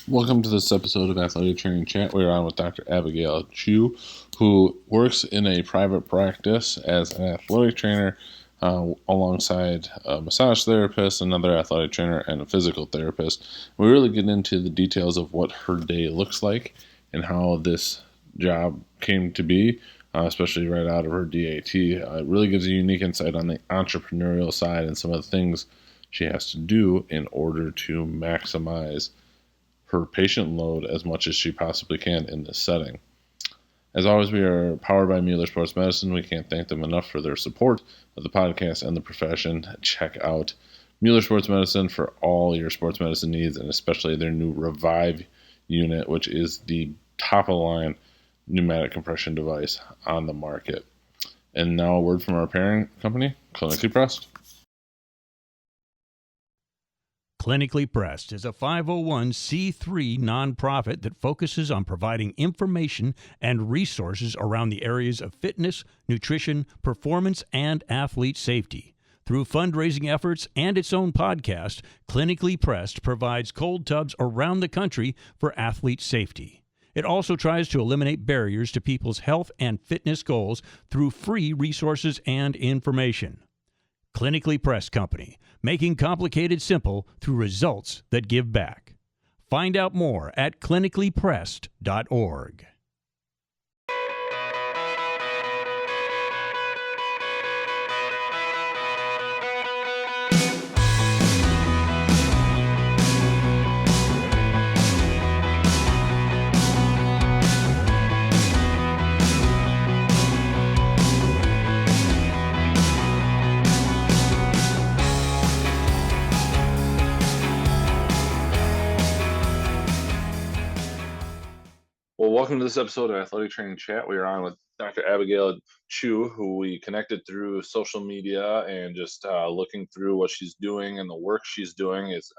Welcome to this episode of Athletic Training Chat. We're on with Dr. Abigail Chu, who works in a private practice as an athletic trainer alongside a massage therapist, another athletic trainer, and a physical therapist. We really get into the details of what her day looks like and how this job came to be, especially right out of her DAT. It really gives a unique insight on the entrepreneurial side and some of the things she has to do in order to maximize her patient load as much as she possibly can in this setting. As always, we are powered by Mueller Sports Medicine. We can't thank them enough for their support of the podcast and the profession. Check out Mueller Sports Medicine for all your sports medicine needs, and especially their new Revive unit, which is the top of the line pneumatic compression device on the market. And now a word from our parent company, Clinically Pressed. Clinically Pressed is a 501c3 nonprofit that focuses on providing information and resources around the areas of fitness, nutrition, performance, and athlete safety. Through fundraising efforts and its own podcast, Clinically Pressed provides cold tubs around the country for athlete safety. It also tries to eliminate barriers to people's health and fitness goals through free resources and information. Clinically Pressed Company, making complicated simple through results that give back. Find out more at clinicallypressed.org. Well, welcome to this episode of Athletic Training Chat. We are on with Dr. Abigail Chu, who we connected through social media and just looking through what she's doing and the work she's doing is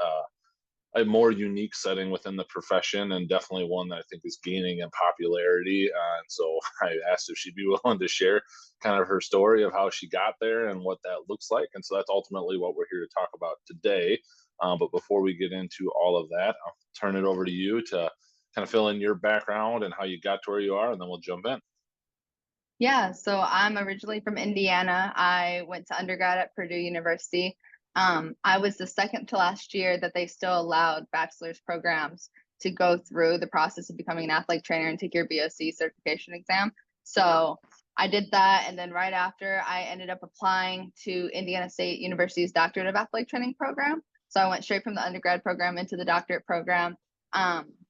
a more unique setting within the profession and definitely one that I think is gaining in popularity. And so I asked if she'd be willing to share kind of her story of how she got there and what that looks like. And so that's ultimately what we're here to talk about today. But before we get into all of that, I'll turn it over to you to kind of fill in your background and how you got to where you are, and then we'll jump in. Yeah, so I'm originally from Indiana. I went to undergrad at Purdue University. I was the second to last year that they still allowed bachelor's programs to go through the process of becoming an athletic trainer and take your BOC certification exam. So I did that, and then right after, I ended up applying to Indiana State University's Doctorate of Athletic Training program. So I went straight from the undergrad program into the doctorate program.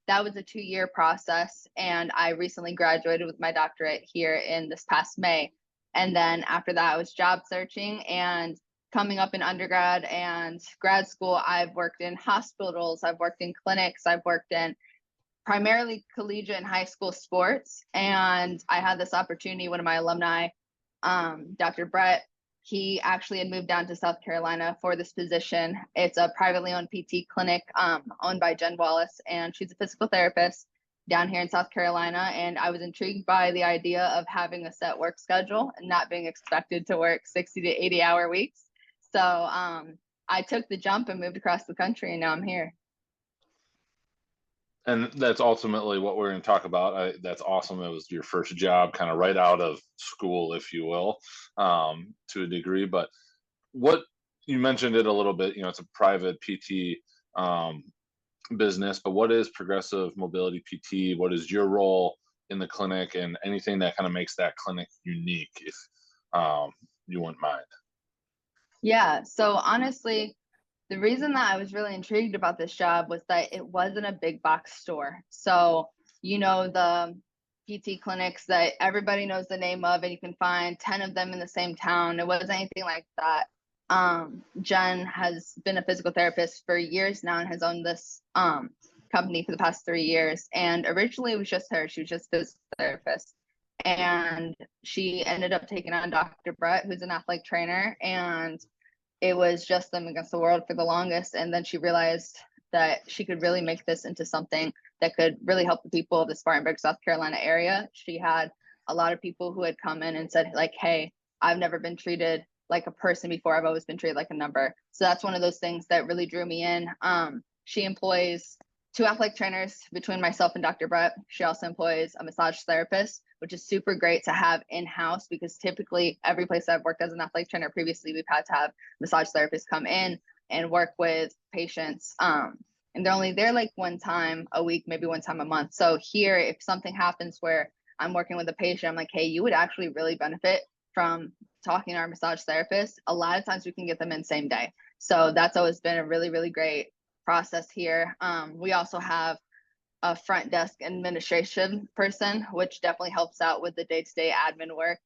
That was a 2-year process, and I recently graduated with my doctorate here in this past May. And then after that, I was job searching, and coming up in undergrad and grad school, I've worked in hospitals, I've worked in clinics, I've worked in primarily collegiate and high school sports. And I had this opportunity, one of my alumni, Dr. Brett, he actually had moved down to South Carolina for this position. It's a privately owned PT clinic owned by Jen Wallace, and she's a physical therapist down here in South Carolina. And I was intrigued by the idea of having a set work schedule and not being expected to work 60 to 80-hour weeks. So I took the jump and moved across the country, and now I'm here. And that's ultimately what we're going to talk about. That's awesome. It was your first job kind of right out of school, if you will, to a degree. But what you mentioned it a little bit, it's a private PT business, but what is Progressive Mobility PT? What is your role in the clinic and anything that kind of makes that clinic unique, if you wouldn't mind? Yeah, so honestly, the reason that I was really intrigued about this job was that it wasn't a big box store. So, the PT clinics that everybody knows the name of, and you can find 10 of them in the same town. It wasn't anything like that. Jen has been a physical therapist for years now and has owned this company for the past 3 years. And originally it was just her. She was just a physical therapist. And she ended up taking on Dr. Brett, who's an athletic trainer, and it was just them against the world for the longest. And then she realized that she could really make this into something that could really help the people of the Spartanburg, South Carolina area. She had a lot of people who had come in and said, like, hey, I've never been treated like a person before. I've always been treated like a number. So that's one of those things that really drew me in. She employs two athletic trainers between myself and Dr. Brett. She also employs a massage therapist, which is super great to have in-house, because typically every place I've worked as an athletic trainer previously, we've had to have massage therapists come in and work with patients. And they're only there like one time a week, maybe one time a month. So here, if something happens where I'm working with a patient, I'm like, hey, you would actually really benefit from talking to our massage therapist. A lot of times we can get them in same day. So that's always been a really, really great process here. We also have a front desk administration person, which definitely helps out with the day-to-day admin work.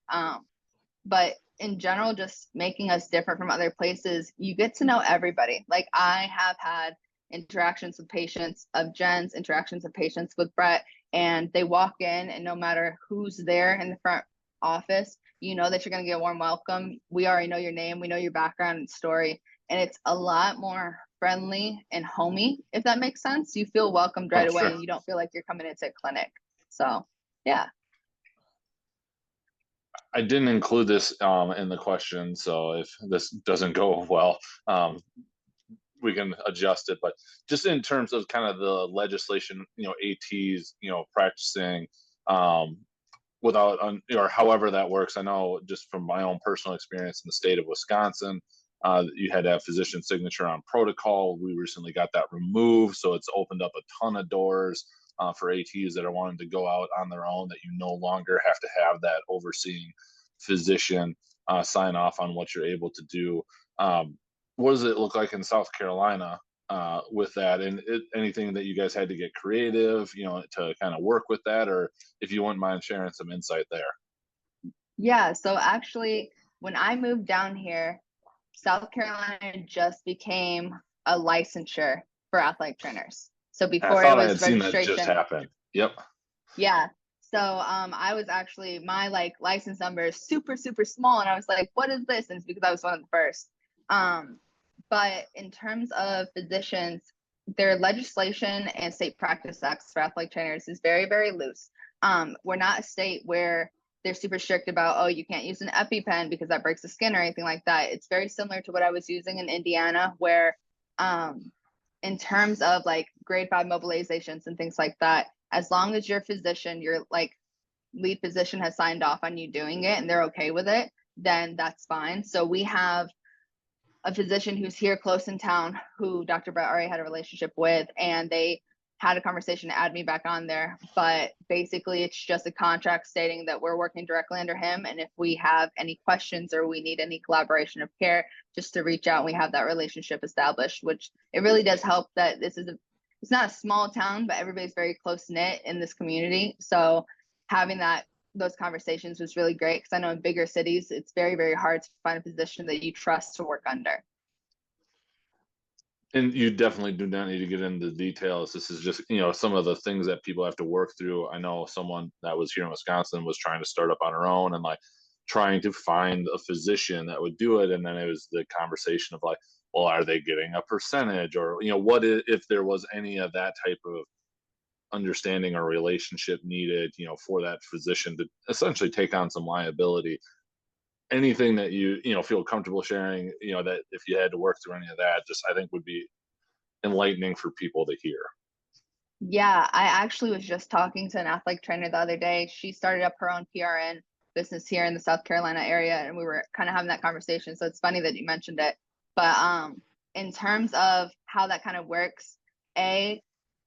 But in general, just making us different from other places, you get to know everybody. Like, I have had interactions with patients of Jen's, interactions of patients with Brett, and they walk in, and no matter who's there in the front office, you know that you're going to get a warm welcome. We already know your name, we know your background and story, and it's a lot more friendly and homey, if that makes sense. You feel welcomed right away, Sure. and you don't feel like you're coming into a clinic. So yeah. I didn't include this in the question, so if this doesn't go well, we can adjust it. But just in terms of kind of the legislation, ATs, practicing without, or however that works. I know just from my own personal experience in the state of Wisconsin, you had to have physician signature on protocol. We recently got that removed, so it's opened up a ton of doors for ATs that are wanting to go out on their own, that you no longer have to have that overseeing physician sign off on what you're able to do. What does it look like in South Carolina with that? And anything that you guys had to get creative, to kind of work with that, or if you wouldn't mind sharing some insight there? Yeah, so actually, when I moved down here, South Carolina just became a licensure for athletic trainers. So I before it thought I had was seen that just registration. happen. Yep. Yeah. So I was actually, my like license number is super, super small. And I was like, what is this? And it's because I was one of the first. But in terms of physicians, their legislation and state practice acts for athletic trainers is very, very loose. We're not a state where they're super strict about, oh, you can't use an EpiPen because that breaks the skin or anything like that. It's very similar to what I was using in Indiana, where in terms of like grade 5 mobilizations and things like that, as long as your physician, your like lead physician has signed off on you doing it and they're okay with it, then that's fine. So we have a physician who's here close in town who Dr. Brett already had a relationship with, and they had a conversation to add me back on there. But basically, it's just a contract stating that we're working directly under him. And if we have any questions or we need any collaboration of care, just to reach out, and we have that relationship established, which it really does help that it's not a small town, but everybody's very close knit in this community. So having those conversations was really great, because I know in bigger cities, it's very, very hard to find a physician that you trust to work under. And you definitely do not need to get into the details. This is just, some of the things that people have to work through. I know someone that was here in Wisconsin was trying to start up on her own and like trying to find a physician that would do it. And then it was the conversation of like, well, are they getting a percentage, or, what if there was any of that type of understanding or relationship needed, for that physician to essentially take on some liability. Anything that you feel comfortable sharing, that if you had to work through any of that, just I think would be enlightening for people to hear. Yeah, I actually was just talking to an athletic trainer the other day. She started up her own PRN business here in the South Carolina area, and we were kind of having that conversation. So it's funny that you mentioned it. But in terms of how that kind of works,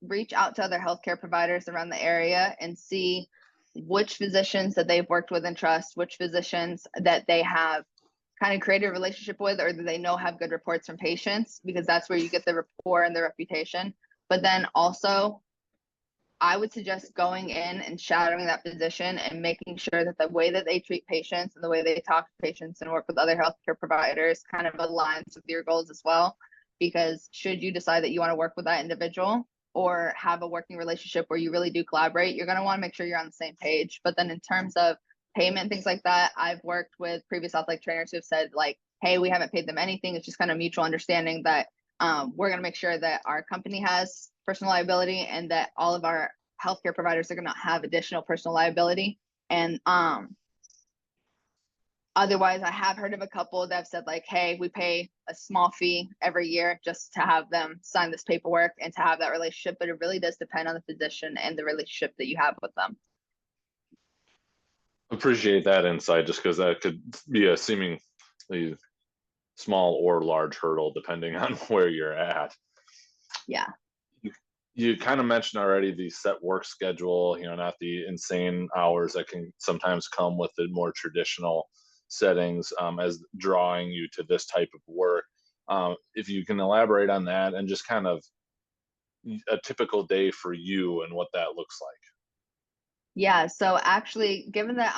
reach out to other healthcare providers around the area and see which physicians that they've worked with and trust, which physicians that they have kind of created a relationship with, or that they know have good reports from patients, because that's where you get the rapport and the reputation. But then also, I would suggest going in and shadowing that physician and making sure that the way that they treat patients and the way they talk to patients and work with other healthcare providers kind of aligns with your goals as well. Because should you decide that you want to work with that individual or have a working relationship where you really do collaborate, you're going to want to make sure you're on the same page. But then in terms of payment, things like that, I've worked with previous athletic trainers who have said like, hey, we haven't paid them anything. It's just kind of mutual understanding that we're going to make sure that our company has personal liability and that all of our healthcare providers are going to have additional personal liability. And Otherwise, I have heard of a couple that have said like, hey, we pay a small fee every year just to have them sign this paperwork and to have that relationship. But it really does depend on the physician and the relationship that you have with them. Appreciate that insight, just because that could be a seemingly small or large hurdle depending on where you're at. Yeah. You kind of mentioned already the set work schedule, not the insane hours that can sometimes come with the more traditional settings, as drawing you to this type of work. If you can elaborate on that and just kind of a typical day for you and what that looks like. Yeah. So actually, given that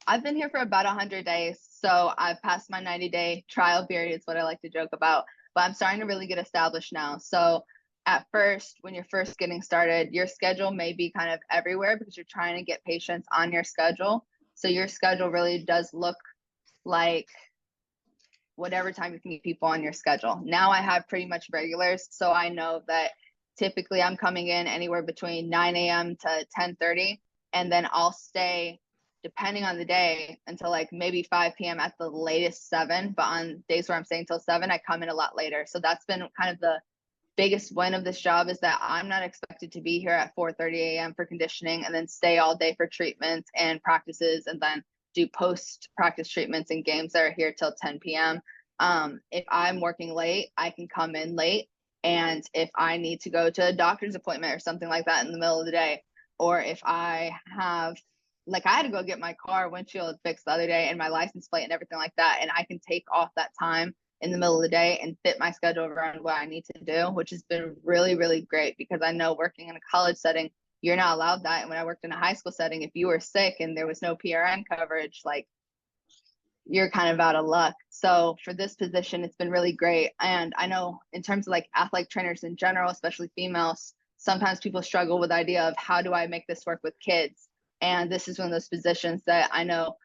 I've been here for about 100 days. So I've passed my 90-day trial period, is what I like to joke about, but I'm starting to really get established now. So at first, when you're first getting started, your schedule may be kind of everywhere because you're trying to get patients on your schedule. So your schedule really does look like whatever time you can get people on your schedule. Now I have pretty much regulars. So I know that typically I'm coming in anywhere between 9 a.m. to 10:30, and then I'll stay, depending on the day, until like maybe 5 p.m. at the latest 7. But on days where I'm staying till 7, I come in a lot later. So that's been kind of the biggest win of this job, is that I'm not expected to be here at 4:30 a.m. for conditioning and then stay all day for treatments and practices and then do post practice treatments and games that are here till 10 p.m. If I'm working late, I can come in late. And if I need to go to a doctor's appointment or something like that in the middle of the day, or if I have, like, I had to go get my car windshield fixed the other day and my license plate and everything like that, and I can take off that time in the middle of the day and fit my schedule around what I need to do, which has been really, really great, because I know working in a college setting, you're not allowed that. And when I worked in a high school setting, if you were sick and there was no PRN coverage, like, you're kind of out of luck. So for this position, it's been really great. And I know in terms of like athletic trainers in general, especially females, sometimes people struggle with the idea of how do I make this work with kids? And this is one of those positions that I know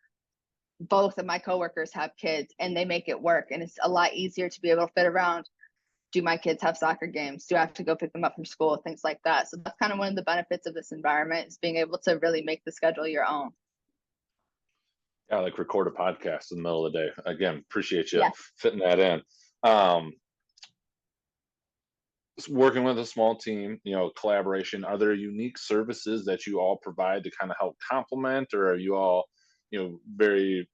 both of my coworkers have kids and they make it work. And it's a lot easier to be able to fit around. Do my kids have soccer games? Do I have to go pick them up from school? Things like that. So that's kind of one of the benefits of this environment, is being able to really make the schedule your own. Yeah, like record a podcast in the middle of the day. Again, appreciate you Yes. fitting that in. Um, Working with a small team, collaboration, are there unique services that you all provide to kind of help complement, or are you all, very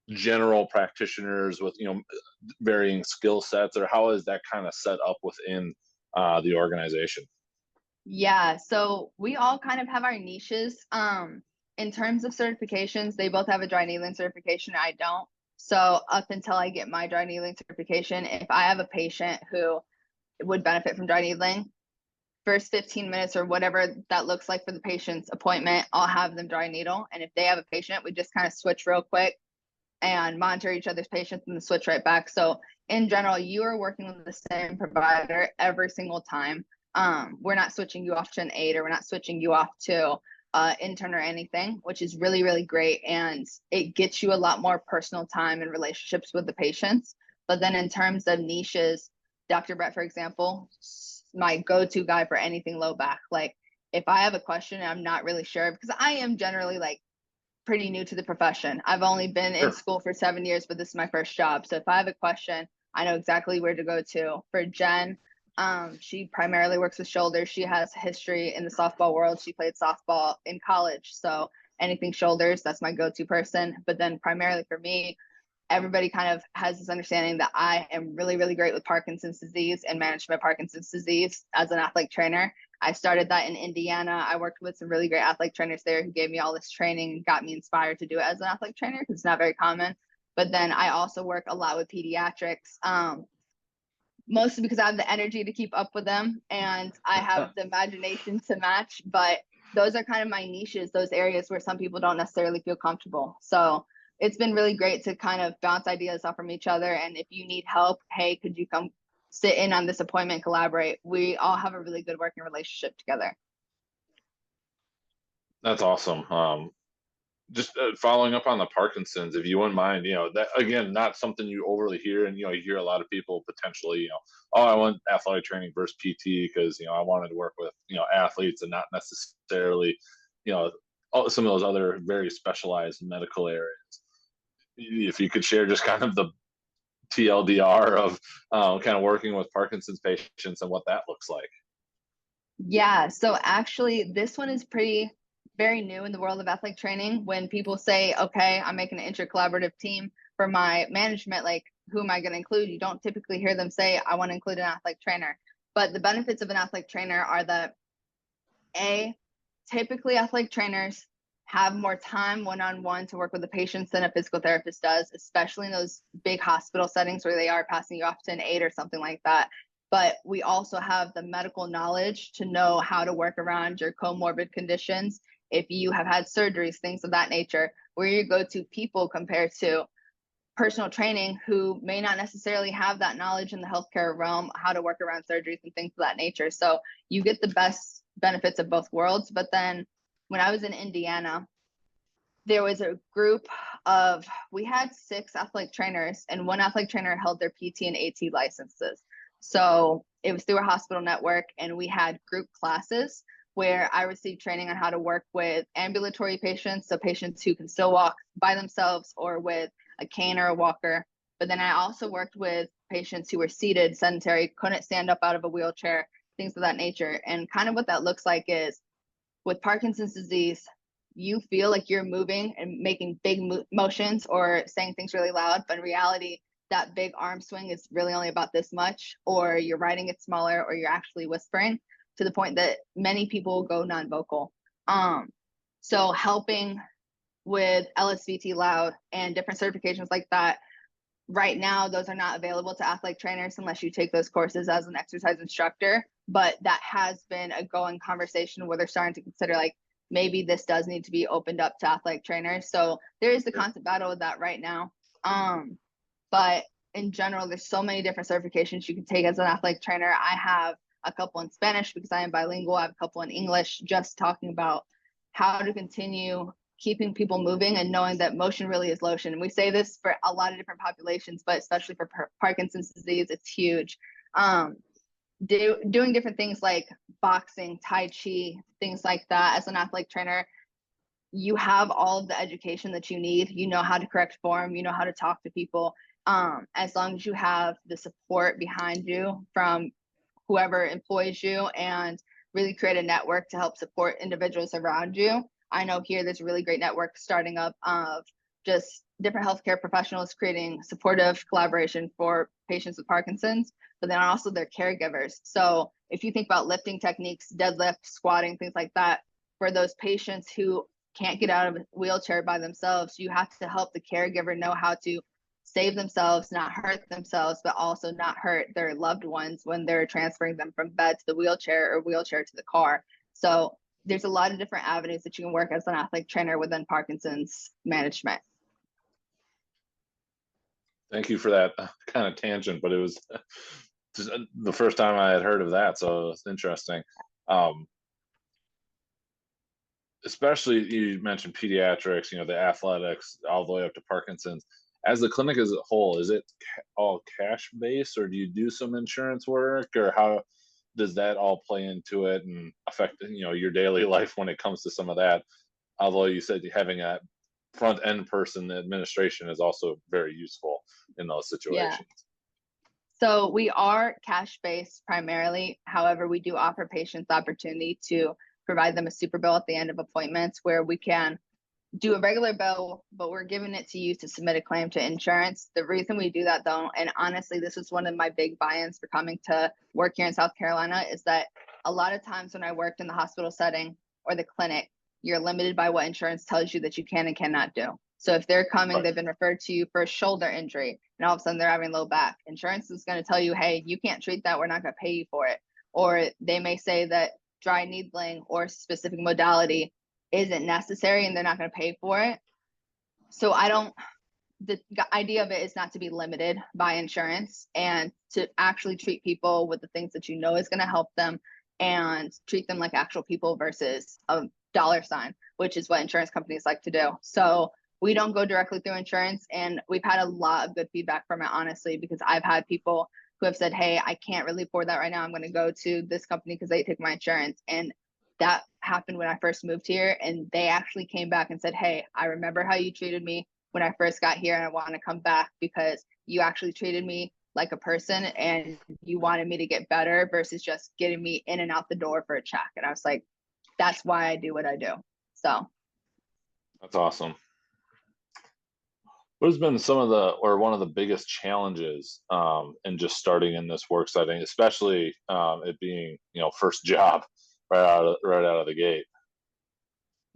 general practitioners with, varying skill sets, or how is that kind of set up within the organization? Yeah, so we all kind of have our niches. In terms of certifications, they both have a dry needling certification. I don't. So up until I get my dry needling certification, if I have a patient who would benefit from dry needling, first 15 minutes or whatever that looks like for the patient's appointment, I'll have them dry needle. And if they have a patient, we just kind of switch real quick and monitor each other's patients and then switch right back. So in general, you are working with the same provider every single time. We're not switching you off to an aide, or we're not switching you off to intern or anything, which is really, really great. And it gets you a lot more personal time and relationships with the patients. But then in terms of niches, Dr. Brett, for example, my go-to guy for anything low back. Like, if I have a question and I'm not really sure, because I am generally like pretty new to the profession. I've only been in school for 7 years, but this is my first job. So if I have a question, I know exactly where to go to. For Jen, she primarily works with shoulders. She has history in the softball world. She played softball in college. So anything shoulders, that's my go-to person. But then primarily for me, everybody kind of has this understanding that I am really, really great with Parkinson's disease and management of Parkinson's disease as an athletic trainer. I started that in Indiana. I worked with some really great athletic trainers there who gave me all this training and got me inspired to do it as an athletic trainer, because it's not very common. But then I also work a lot with pediatrics, mostly because I have the energy to keep up with them and I have the imagination to match. But those are kind of my niches, those areas where some people don't necessarily feel comfortable. So it's been really great to kind of bounce ideas off from each other. And if you need help, hey, could you come sit in on this appointment, collaborate? We all have a really good working relationship together. That's awesome. Just following up on the Parkinson's, if you wouldn't mind, that again, not something you overly hear, and you hear a lot of people potentially, oh, I want athletic training versus PT because I wanted to work with athletes and not necessarily, some of those other very specialized medical areas. If you could share just kind of the TLDR of kind of working with Parkinson's patients and what that looks like. Yeah, so actually, this one is very new in the world of athletic training. When people say, okay, I'm making an intercollaborative team for my management, like, who am I going to include? You don't typically hear them say, I want to include an athletic trainer. But the benefits of an athletic trainer are that, typically athletic trainers have more time one-on-one to work with the patients than a physical therapist does, especially in those big hospital settings where they are passing you off to an aide or something like that. But we also have the medical knowledge to know how to work around your comorbid conditions. If you have had surgeries, things of that nature, where you go to people compared to personal training who may not necessarily have that knowledge in the healthcare realm, how to work around surgeries and things of that nature. So you get the best benefits of both worlds. But then when I was in Indiana, there was a group we had 6 athletic trainers, and 1 athletic trainer held their PT and AT licenses. So it was through a hospital network, and we had group classes where I received training on how to work with ambulatory patients, so patients who can still walk by themselves or with a cane or a walker. But then I also worked with patients who were seated, sedentary, couldn't stand up out of a wheelchair, things of that nature. And kind of what that looks like is, with Parkinson's disease, you feel like you're moving and making big motions or saying things really loud, but in reality, that big arm swing is really only about this much, or you're writing it smaller, or you're actually whispering, to the point that many people go non-vocal. So helping with LSVT loud and different certifications like that, right now, those are not available to athletic trainers unless you take those courses as an exercise instructor. But that has been a going conversation where they're starting to consider, like, maybe this does need to be opened up to athletic trainers. So there is the constant battle with that right now. But in general, there's so many different certifications you can take as an athletic trainer. I have a couple in Spanish because I am bilingual. I have a couple in English, just talking about how to continue keeping people moving and knowing that motion really is lotion. And we say this for a lot of different populations, but especially for Parkinson's disease, it's huge. Doing different things like boxing, Tai Chi, things like that as an athletic trainer, you have all of the education that you need. You know how to correct form, you know how to talk to people. As long as you have the support behind you from whoever employs you and really create a network to help support individuals around you. I know here there's a really great network starting up of just different healthcare professionals creating supportive collaboration for patients with Parkinson's, but then also their caregivers. So if you think about lifting techniques, deadlift, squatting, things like that, for those patients who can't get out of a wheelchair by themselves, you have to help the caregiver know how to save themselves, not hurt themselves, but also not hurt their loved ones when they're transferring them from bed to the wheelchair or wheelchair to the car. So there's a lot of different avenues that you can work as an athletic trainer within Parkinson's management. Thank you for that kind of tangent, but it was just the first time I had heard of that, so it's interesting. Especially, you mentioned pediatrics, the athletics, all the way up to Parkinson's. As the clinic as a whole, is it all cash based, or do you do some insurance work, or how does that all play into it and affect your daily life when it comes to some of that? Although you said having a front end person, the administration is also very useful in those situations. Yeah. So we are cash based primarily. However, we do offer patients the opportunity to provide them a super bill at the end of appointments, where we can do a regular bill, but we're giving it to you to submit a claim to insurance. The reason we do that, though, and honestly, this was one of my big buy-ins for coming to work here in South Carolina, is that a lot of times when I worked in the hospital setting or the clinic, you're limited by what insurance tells you that you can and cannot do. So if they're coming, they've been referred to you for a shoulder injury, and all of a sudden they're having low back, insurance is going to tell you, hey, you can't treat that. We're not going to pay you for it. Or they may say that dry needling or specific modality isn't necessary and they're not going to pay for it. So the idea of it is not to be limited by insurance, and to actually treat people with the things that you know is going to help them, and treat them like actual people versus a dollar sign, which is what insurance companies like to do. So we don't go directly through insurance, and we've had a lot of good feedback from it, honestly, because I've had people who have said, hey, I can't really afford that right now. I'm going to go to this company because they take my insurance. And that happened when I first moved here, and they actually came back and said, hey, I remember how you treated me when I first got here, and I want to come back because you actually treated me like a person and you wanted me to get better versus just getting me in and out the door for a check. And I was like, that's why I do what I do. So That's awesome. What has been some of the, or one of the biggest challenges in just starting in this work setting, especially it being, first job right out of the gate?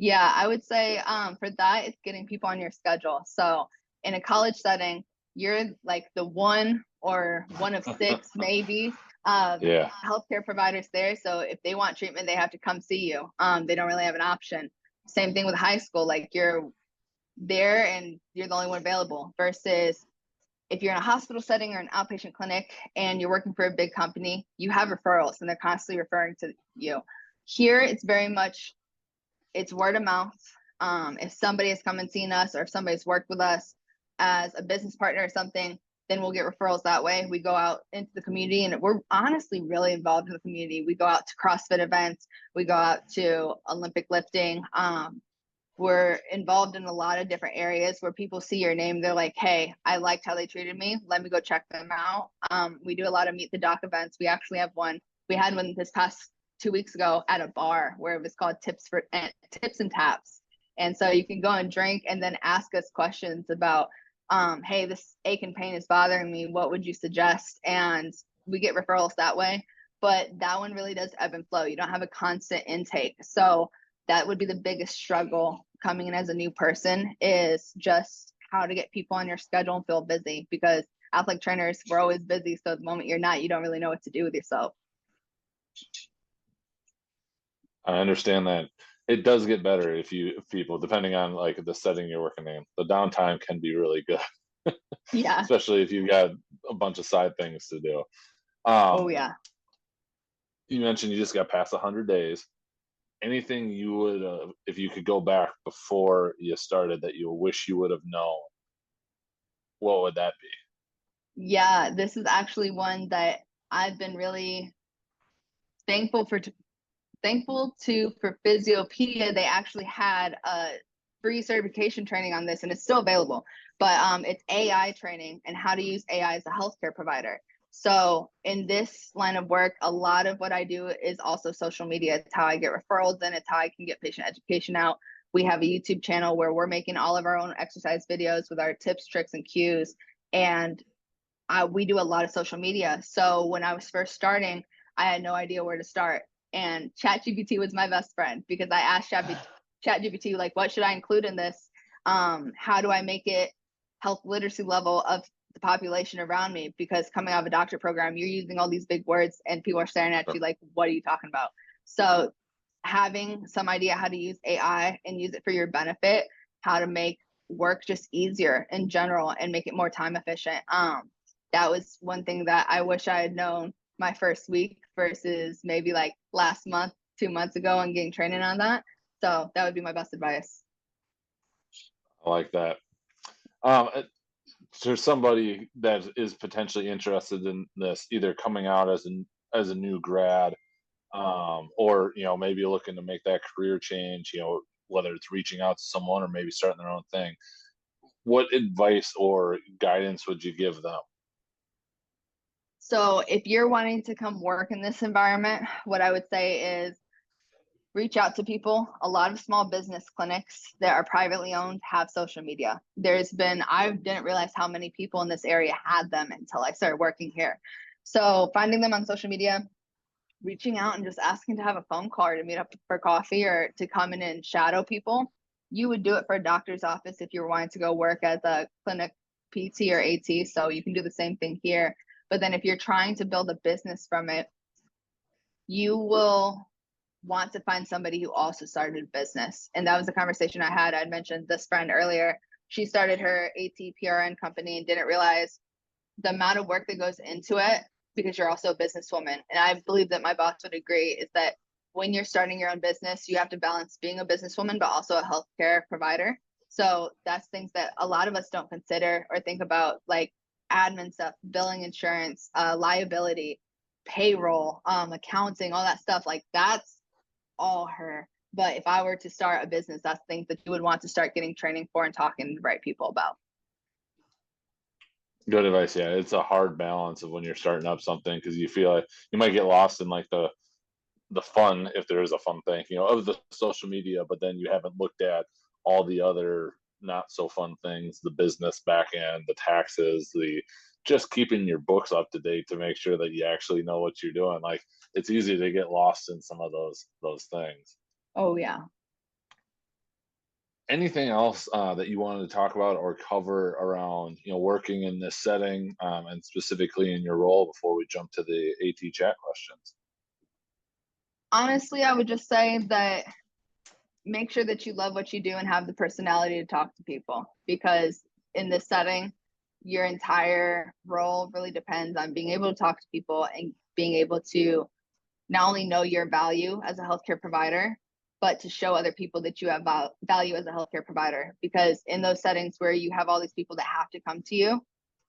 yeah, I would say for that, it's getting people on your schedule. So in a college setting, you're like the one or one of six maybe Yeah. healthcare providers there. So if they want treatment, they have to come see you. They don't really have an option. Same thing with high school, like you're there and you're the only one available, versus if you're in a hospital setting or an outpatient clinic and you're working for a big company, you have referrals and they're constantly referring to you. Here, it's very much, it's word of mouth. If somebody has come and seen us, or if somebody's worked with us as a business partner or something, then we'll get referrals that way. We go out into the community, and we're honestly really involved in the community. We go out to CrossFit events, we go out to Olympic lifting. We're involved in a lot of different areas where people see your name. They're like, hey, I liked how they treated me. Let me go check them out. We do a lot of meet the doc events. We actually have one. We had one this past 2 weeks ago at a bar where it was called Tips and Taps. And so you can go and drink and then ask us questions about, hey, this ache and pain is bothering me. What would you suggest? And we get referrals that way. But that one really does ebb and flow. You don't have a constant intake. So that would be the biggest struggle coming in as a new person, is just how to get people on your schedule and feel busy, because athletic trainers, we're always busy. So the moment you're not, you don't really know what to do with yourself. I understand that. It does get better if people, depending on like the setting you're working in, the downtime can be really good. Yeah. Especially if you've got a bunch of side things to do. Oh yeah. You mentioned you just got past 100 days. Anything you would, if you could go back before you started that you wish you would have known, what would that be? Yeah, this is actually one that I've been really thankful for for Physiopedia. They actually had a free certification training on this, and it's still available. But it's AI training and how to use AI as a healthcare provider. So in this line of work, a lot of what I do is also social media. It's how I get referrals and it's how I can get patient education out. We have a YouTube channel where we're making all of our own exercise videos with our tips, tricks, and cues. And we do a lot of social media. So when I was first starting, I had no idea where to start. And ChatGPT was my best friend, because I asked ChatGPT, like, what should I include in this? How do I make it health literacy level of the population around me? Because coming out of a doctor program, you're using all these big words and people are staring at you like, what are you talking about? So having some idea how to use AI and use it for your benefit, how to make work just easier in general and make it more time efficient. That was one thing that I wish I had known my first week versus maybe like last month, 2 months ago, and getting training on that. So that would be my best advice. I like that. For somebody that is potentially interested in this, either coming out as a new grad, or maybe looking to make that career change, whether it's reaching out to someone or maybe starting their own thing, what advice or guidance would you give them? So if you're wanting to come work in this environment, what I would say is reach out to people. A lot of small business clinics that are privately owned have social media. I didn't realize how many people in this area had them until I started working here. So finding them on social media, reaching out and just asking to have a phone call or to meet up for coffee or to come in and shadow people. You would do it for a doctor's office if you were wanting to go work as a clinic PT or AT. So you can do the same thing here. But then if you're trying to build a business from it, you will want to find somebody who also started a business. And that was the conversation I had. I'd mentioned this friend earlier. She started her AT/PRN company and didn't realize the amount of work that goes into it, because you're also a businesswoman. And I believe that my boss would agree, is that when you're starting your own business, you have to balance being a businesswoman, but also a healthcare provider. So that's things that a lot of us don't consider or think about, like admin stuff, billing, insurance, liability, payroll, accounting, all that stuff. Like that's all her. But if I were to start a business, that's things that you would want to start getting training for and talking to the right people about. Good advice. Yeah, it's a hard balance of when you're starting up something, because you feel like you might get lost in like the fun, if there is a fun thing, of the social media, but then you haven't looked at all the other not so fun things, the business back end, the taxes, the just keeping your books up to date to make sure that you actually know what you're doing. Like, it's easy to get lost in some of those things. Oh, yeah. Anything else that you wanted to talk about or cover around, working in this setting, and specifically in your role, before we jump to the AT chat questions? Honestly, I would just say that make sure that you love what you do and have the personality to talk to people, because in this setting, your entire role really depends on being able to talk to people and being able to not only know your value as a healthcare provider, but to show other people that you have value as a healthcare provider. Because in those settings where you have all these people that have to come to you,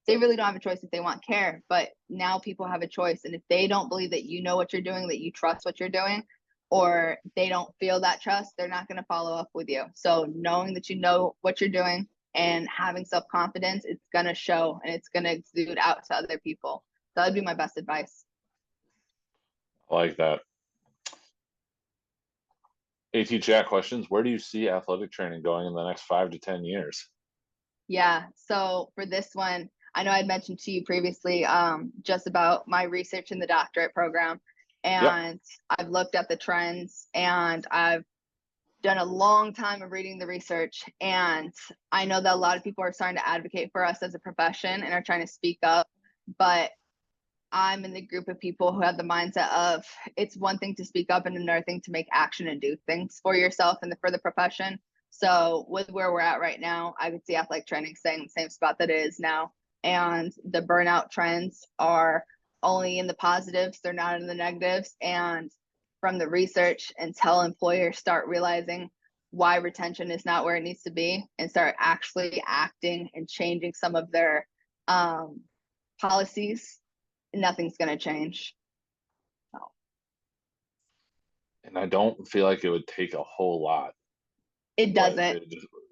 they really don't have a choice if they want care. But now people have a choice. And if they don't believe that you know what you're doing, that you trust what you're doing, or they don't feel that trust, they're not going to follow up with you. So knowing that you know what you're doing and having self-confidence, it's going to show and it's going to exude out to other people. That would be my best advice. I like that. AT chat questions. Where do you see athletic training going in the next 5 to 10 years? Yeah. So for this one, I know I'd mentioned to you previously just about my research in the doctorate program. And yep. I've looked at the trends, and I've done a long time of reading the research. And I know that a lot of people are starting to advocate for us as a profession and are trying to speak up. But I'm in the group of people who have the mindset of it's one thing to speak up and another thing to make action and do things for yourself and for the profession. So with where we're at right now, I could see athletic training staying in the same spot that it is now. And the burnout trends are only in the positives, they're not in the negatives. And from the research, until employers start realizing why retention is not where it needs to be and start actually acting and changing some of their policies, nothing's going to change. So. And I don't feel like it would take a whole lot. It doesn't.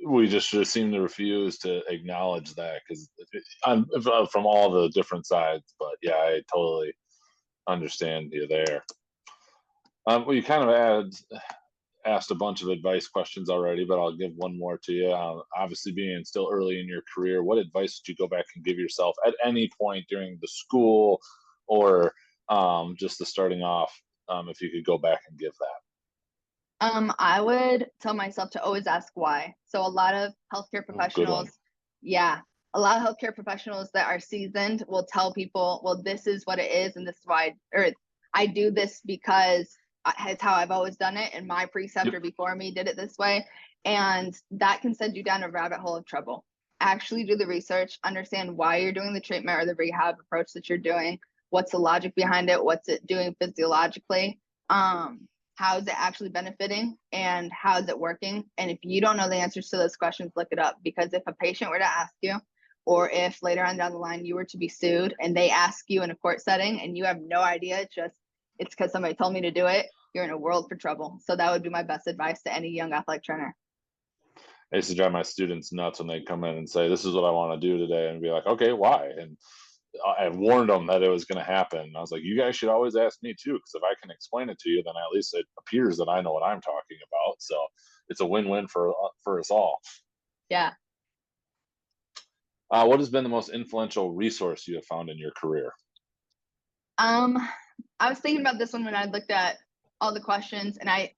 We just seem to refuse to acknowledge that, because from all the different sides. But yeah, I totally understand you there. Well, you kind of asked a bunch of advice questions already, but I'll give one more to you. Obviously, being still early in your career, what advice would you go back and give yourself at any point during the school or just the starting off, if you could go back and give that? I would tell myself to always ask why. So a lot of healthcare professionals, a lot of healthcare professionals that are seasoned will tell people, well, this is what it is, and this is why, or I do this because it's how I've always done it, and my preceptor before me did it this way. And that can send you down a rabbit hole of trouble. Actually do the research, understand why you're doing the treatment or the rehab approach that you're doing. What's the logic behind it? What's it doing physiologically? How is it actually benefiting, and how is it working? And if you don't know the answers to those questions, look it up. Because if a patient were to ask you, or if later on down the line you were to be sued and they ask you in a court setting and you have no idea, it's because somebody told me to do it, you're in a world for trouble. So that would be my best advice to any young athletic trainer. I used to drive my students nuts when they come in and say, this is what I want to do today, and be like, okay, why? And I warned them that it was going to happen. And I was like, you guys should always ask me too, because if I can explain it to you, then at least it appears that I know what I'm talking about. So it's a win-win for us all. Yeah. What has been the most influential resource you have found in your career? I was thinking about this one when I looked at all the questions, and I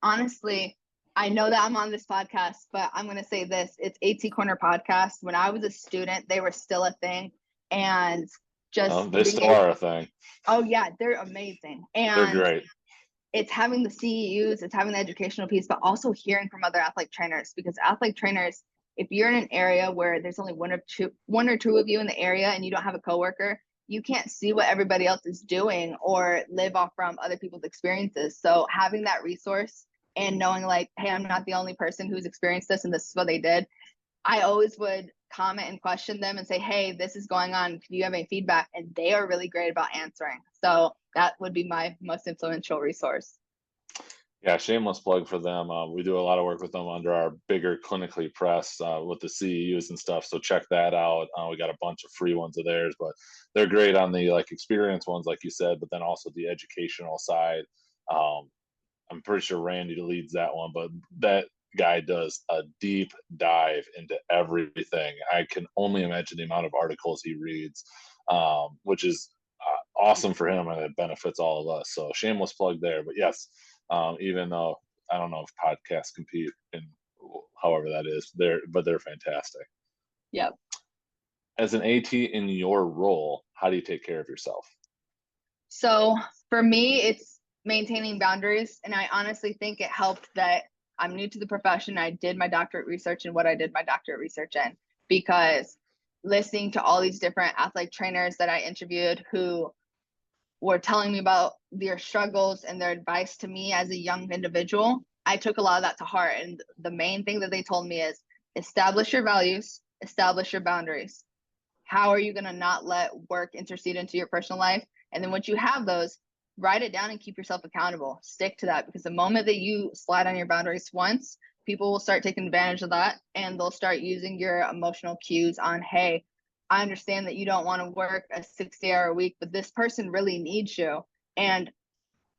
know that I'm on this podcast, but I'm going to say this. It's AT Corner Podcast. When I was a student, they were still a thing. And they still are a thing. Oh yeah, they're amazing. And they're great. It's having the CEUs, it's having the educational piece, but also hearing from other athletic trainers, because athletic trainers, if you're in an area where there's only one or two of you in the area and you don't have a coworker, you can't see what everybody else is doing or live off from other people's experiences. So having that resource and knowing like, hey, I'm not the only person who's experienced this and this is what they did. I always would comment and question them and say, hey, this is going on. Do you have any feedback? And they are really great about answering. So that would be my most influential resource. Yeah, shameless plug for them. We do a lot of work with them under our bigger clinically press with the CEUs and stuff. So check that out. We got a bunch of free ones of theirs, but they're great on the like experience ones, like you said, but then also the educational side. Um, I'm pretty sure Randy leads that one, but that guy does a deep dive into everything. I can only imagine the amount of articles he reads, which is awesome for him, and it benefits all of us. So shameless plug there. But yes, even though I don't know if podcasts compete in however that is, they're fantastic. Yep. As an AT in your role, how do you take care of yourself? So for me, it's maintaining boundaries. And I honestly think it helped that I'm new to the profession. I did my doctorate research in what I did my doctorate research in, because listening to all these different athletic trainers that I interviewed who were telling me about their struggles and their advice to me as a young individual, I took a lot of that to heart. And the main thing that they told me is establish your values, establish your boundaries. How are you going to not let work intercede into your personal life? And then once you have those, write it down and keep yourself accountable. Stick to that, because the moment that you slide on your boundaries once, people will start taking advantage of that, and they'll start using your emotional cues on, hey, I understand that you don't want to work a 60-hour week, but this person really needs you. And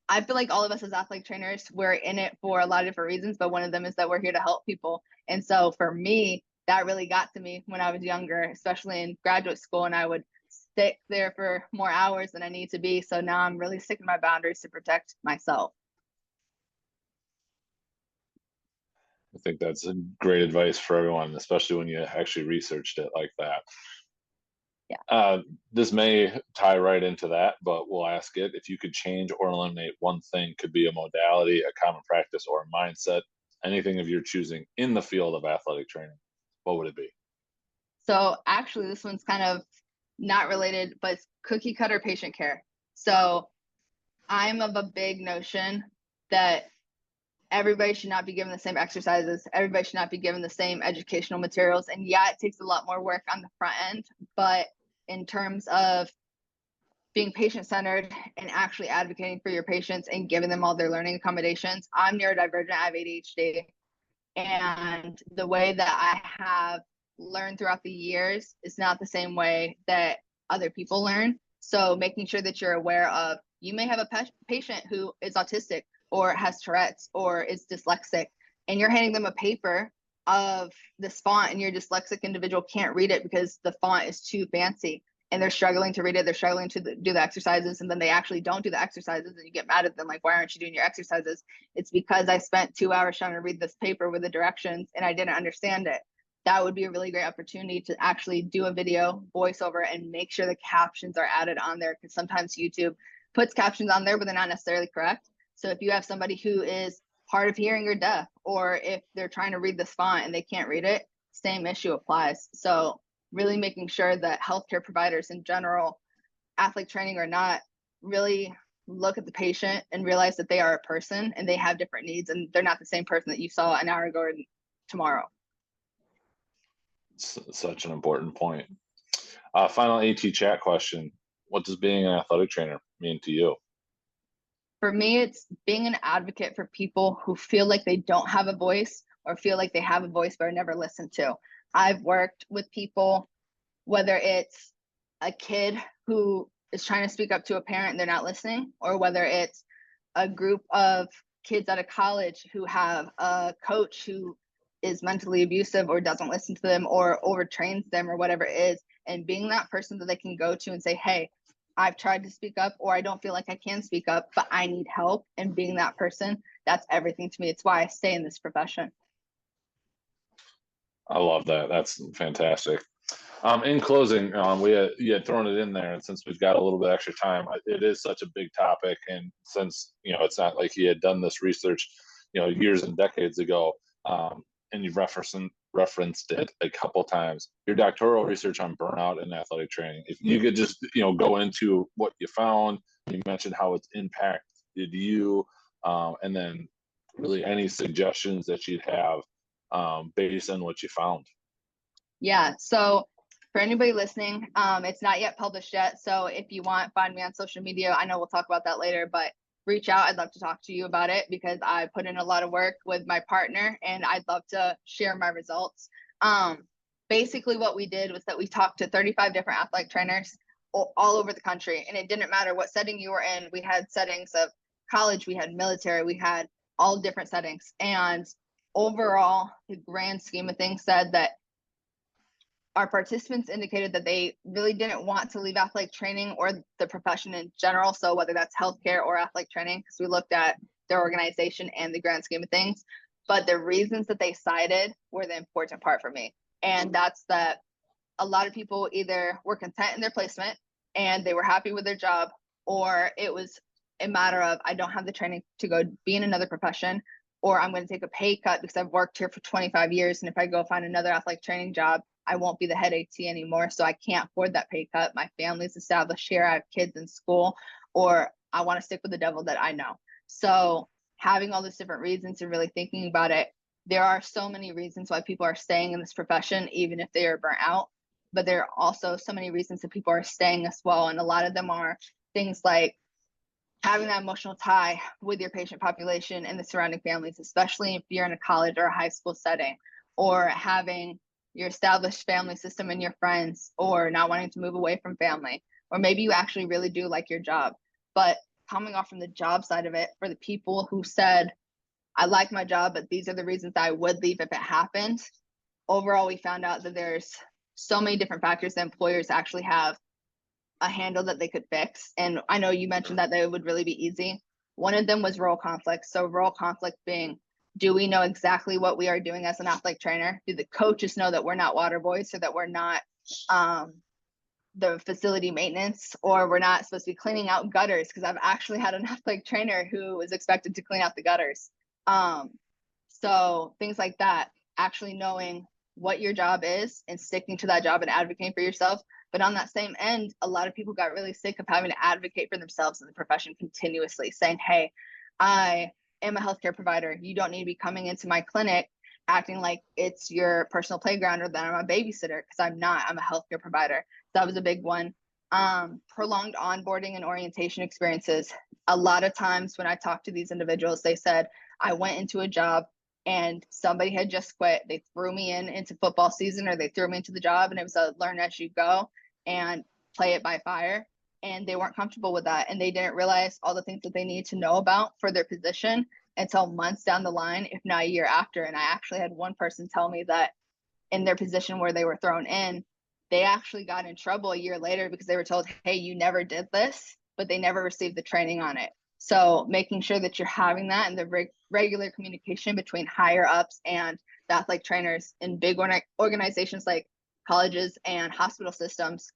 I feel like all of us as athletic trainers, we're in it for a lot of different reasons, but one of them is that we're here to help people. And so for me, that really got to me when I was younger, especially in graduate school, and I would stick there for more hours than I need to be. So now I'm really sticking my boundaries to protect myself. I think that's a great advice for everyone, especially when you actually researched it like that. Yeah. This may tie right into that, but we'll ask it. If you could change or eliminate one thing, could be a modality, a common practice, or a mindset, anything of your choosing in the field of athletic training, what would it be? So actually, this one's kind of not related, but it's cookie cutter patient care. So I'm of a big notion that everybody should not be given the same exercises. Everybody should not be given the same educational materials. And yeah, it takes a lot more work on the front end, but in terms of being patient centered and actually advocating for your patients and giving them all their learning accommodations, I'm neurodivergent, I have ADHD. And the way that I have learned throughout the years is not the same way that other people learn. So making sure that you're aware of, you may have a patient who is autistic or has Tourette's or is dyslexic, and you're handing them a paper of this font, and your dyslexic individual can't read it because the font is too fancy, and they're struggling to read it. They're struggling to do the exercises, and then they actually don't do the exercises, and you get mad at them like, why aren't you doing your exercises? It's because I spent 2 hours trying to read this paper with the directions and I didn't understand it. That would be a really great opportunity to actually do a video voiceover and make sure the captions are added on there, because sometimes YouTube puts captions on there, but they're not necessarily correct. So if you have somebody who is hard of hearing or deaf, or if they're trying to read this font and they can't read it, same issue applies. So really making sure that healthcare providers in general, athlete training or not, really look at the patient and realize that they are a person and they have different needs, and they're not the same person that you saw an hour ago or tomorrow. Such an important point. Final AT chat question. What does being an athletic trainer mean to you? For me, it's being an advocate for people who feel like they don't have a voice or feel like they have a voice but are never listened to. I've worked with people, whether it's a kid who is trying to speak up to a parent and they're not listening, or whether it's a group of kids out of college who have a coach who is mentally abusive or doesn't listen to them or overtrains them or whatever it is, and being that person that they can go to and say, hey, I've tried to speak up, or I don't feel like I can speak up, but I need help. And being that person, that's everything to me. It's why I stay in this profession. I love that. That's fantastic. In closing, you had thrown it in there, and since we've got a little bit extra time, it is such a big topic. And since it's not like he had done this research, years and decades ago, and you've referenced it a couple times. Your doctoral research on burnout and athletic training. If you could just go into what you found, you mentioned how it's impacted you, and then really any suggestions that you'd have based on what you found. Yeah. So for anybody listening, it's not yet published yet. So if you want, find me on social media. I know we'll talk about that later, but reach out. I'd love to talk to you about it because I put in a lot of work with my partner and I'd love to share my results. Basically what we did was that we talked to 35 different athletic trainers all over the country, and it didn't matter what setting you were in. We had settings of college, we had military, we had all different settings. And overall, the grand scheme of things said that our participants indicated that they really didn't want to leave athletic training or the profession in general. So whether that's healthcare or athletic training, because we looked at their organization and the grand scheme of things, but the reasons that they cited were the important part for me. And that's that a lot of people either were content in their placement and they were happy with their job, or it was a matter of, I don't have the training to go be in another profession, or I'm going to take a pay cut because I've worked here for 25 years. And if I go find another athletic training job, I won't be the head AT anymore. So I can't afford that pay cut. My family's established here. I have kids in school, or I want to stick with the devil that I know. So having all these different reasons and really thinking about it, there are so many reasons why people are staying in this profession, even if they are burnt out. But there are also so many reasons that people are staying as well. And a lot of them are things like having that emotional tie with your patient population and the surrounding families, especially if you're in a college or a high school setting, or having your established family system and your friends, or not wanting to move away from family, or maybe you actually really do like your job. But coming off from the job side of it, for the people who said, I like my job, but these are the reasons that I would leave if it happened, overall, we found out that there's so many different factors that employers actually have a handle that they could fix. And I know you mentioned that they would really be easy. One of them was role conflict. So role conflict being, do we know exactly what we are doing as an athletic trainer? Do the coaches know that we're not water boys, so that we're not the facility maintenance, or we're not supposed to be cleaning out gutters? Because I've actually had an athletic trainer who was expected to clean out the gutters. So things like that, actually knowing what your job is and sticking to that job and advocating for yourself. But on that same end, a lot of people got really sick of having to advocate for themselves in the profession continuously, saying, hey, I am a healthcare provider. You don't need to be coming into my clinic acting like it's your personal playground or that I'm a babysitter, because I'm not. I'm a healthcare provider. That was a big one. Prolonged onboarding and orientation experiences. A lot of times when I talked to these individuals, they said, I went into a job and somebody had just quit. They threw me into football season, or they threw me into the job, and it was a learn as you go and play it by fire. And they weren't comfortable with that. And they didn't realize all the things that they need to know about for their position until months down the line, if not a year after. And I actually had one person tell me that in their position where they were thrown in, they actually got in trouble a year later because they were told, hey, you never did this, but they never received the training on it. So making sure that you're having that and the regular communication between higher ups and the athletic trainers in big organizations like colleges and hospital systems.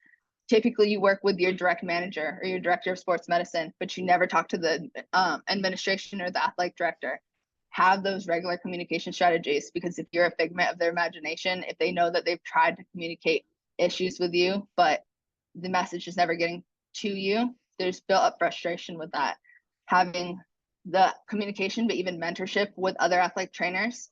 Typically you work with your direct manager or your director of sports medicine, but you never talk to the administration or the athletic director. Have those regular communication strategies, because if you're a figment of their imagination, if they know that they've tried to communicate issues with you, but the message is never getting to you, there's built up frustration with that. Having the communication, but even mentorship with other athletic trainers.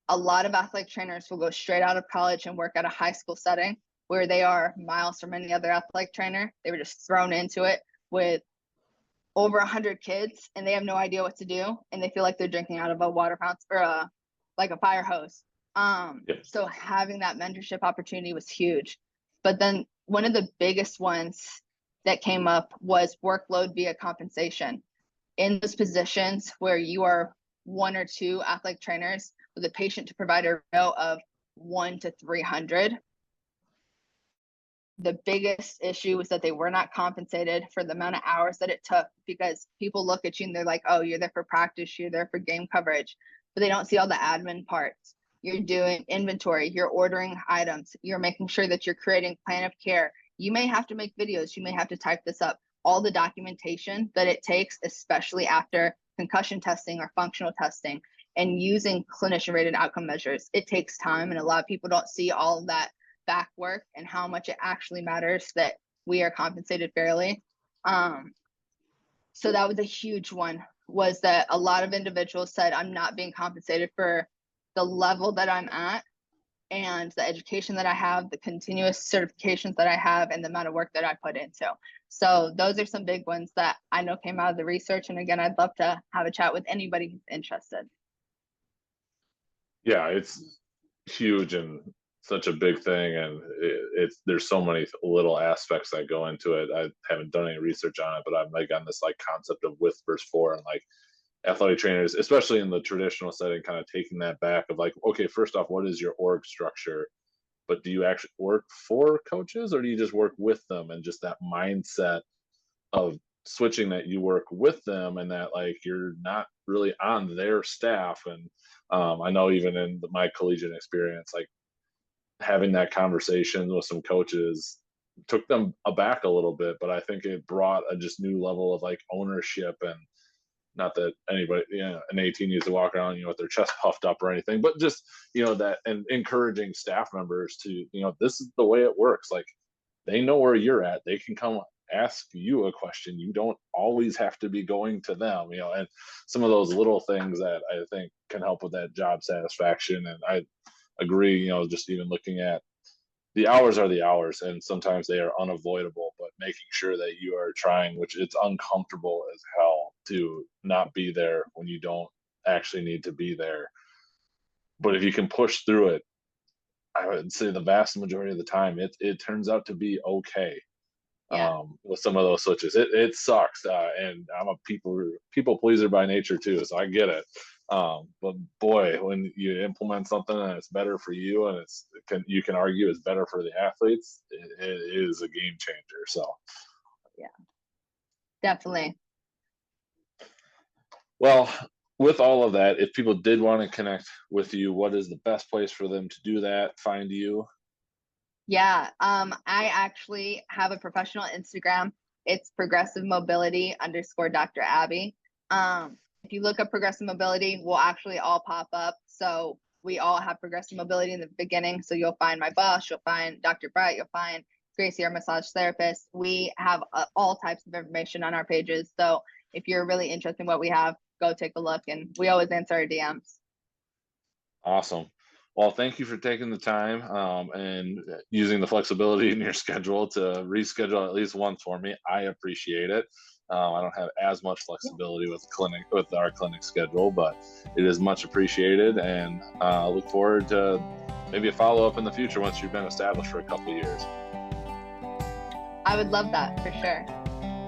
A lot of athletic trainers will go straight out of college and work at a high school setting where they are miles from any other athletic trainer. They were just thrown into it with over 100 kids, and they have no idea what to do, and they feel like they're drinking out of a water fountain or like a fire hose. So having that mentorship opportunity was huge. But then one of the biggest ones that came up was workload via compensation. In those positions where you are one or two athletic trainers with a patient to provider ratio of 1 to 300, the biggest issue was that they were not compensated for the amount of hours that it took, because people look at you and they're like, oh, you're there for practice, you're there for game coverage, but they don't see all the admin parts. You're doing inventory, you're ordering items, you're making sure that you're creating plan of care. You may have to make videos, you may have to type this up. All the documentation that it takes, especially after concussion testing or functional testing and using clinician rated outcome measures, it takes time. And a lot of people don't see all of that back work and how much it actually matters that we are compensated fairly. So that was a huge one, was that a lot of individuals said, I'm not being compensated for the level that I'm at. and the education that I have, the continuous certifications that I have, and the amount of work that I put into. So those are some big ones that I know came out of the research. And again, I'd love to have a chat with anybody who's interested. Yeah, it's huge and such a big thing, and there's so many little aspects that go into it. I haven't done any research on it, but I'm like on this like concept of with versus for, and like athletic trainers, especially in the traditional setting, kind of taking that back of like, okay, first off, what is your org structure? But do you actually work for coaches, or do you just work with them? And just that mindset of switching, that you work with them and that like you're not really on their staff. And I know even in my collegiate experience, like having that conversation with some coaches took them aback a little bit, but I think it brought a just new level of like ownership. And not that anybody, an 18 needs to walk around, with their chest puffed up or anything, but just, that, and encouraging staff members to, this is the way it works. Like they know where you're at. They can come ask you a question. You don't always have to be going to them, and some of those little things that I think can help with that job satisfaction. And I agree, just even looking at the hours are the hours, and sometimes they are unavoidable, but making sure that you are trying, which it's uncomfortable as hell to not be there when you don't actually need to be there. But if you can push through it, I would say the vast majority of the time, it turns out to be okay. With some of those switches, it sucks, and I'm a people pleaser by nature too, so I get it. But boy, when you implement something and it's better for you, and you can argue it's better for the athletes, it is a game changer. So yeah, definitely. Well, with all of that, if people did want to connect with you, what is the best place for them to do that, find you? Yeah, I actually have a professional Instagram. It's progressive mobility _ Dr. Abby. If you look up progressive mobility, we'll actually all pop up. So we all have progressive mobility in the beginning. So you'll find my boss, you'll find Dr. Bright, you'll find Gracie, our massage therapist. We have all types of information on our pages. So if you're really interested in what we have, go take a look. And we always answer our DMs. Awesome. Well, thank you for taking the time and using the flexibility in your schedule to reschedule at least once for me. I appreciate it. I don't have as much flexibility with our clinic schedule, but it is much appreciated, and I look forward to maybe a follow-up in the future once you've been established for a couple of years. I would love that for sure.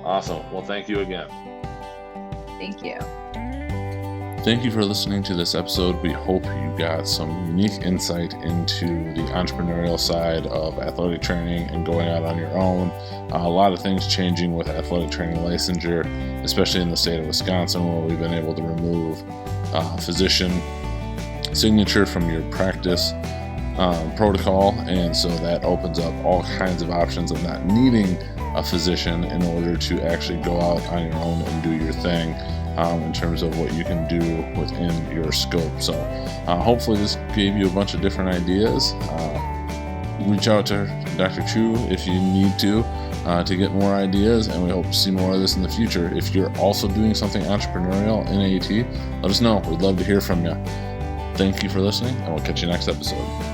Awesome. Well, thank you again. Thank you. Thank you for listening to this episode. We hope you got some unique insight into the entrepreneurial side of athletic training and going out on your own. A lot of things changing with athletic training licensure, especially in the state of Wisconsin, where we've been able to remove physician signature from your practice protocol. And so that opens up all kinds of options of not needing a physician in order to actually go out on your own and do your thing. In terms of what you can do within your scope. So hopefully this gave you a bunch of different ideas. Reach out to Dr. Chu if you need to get more ideas, and we hope to see more of this in the future. If you're also doing something entrepreneurial in AT, let us know. We'd love to hear from you. Thank you for listening, and we'll catch you next episode.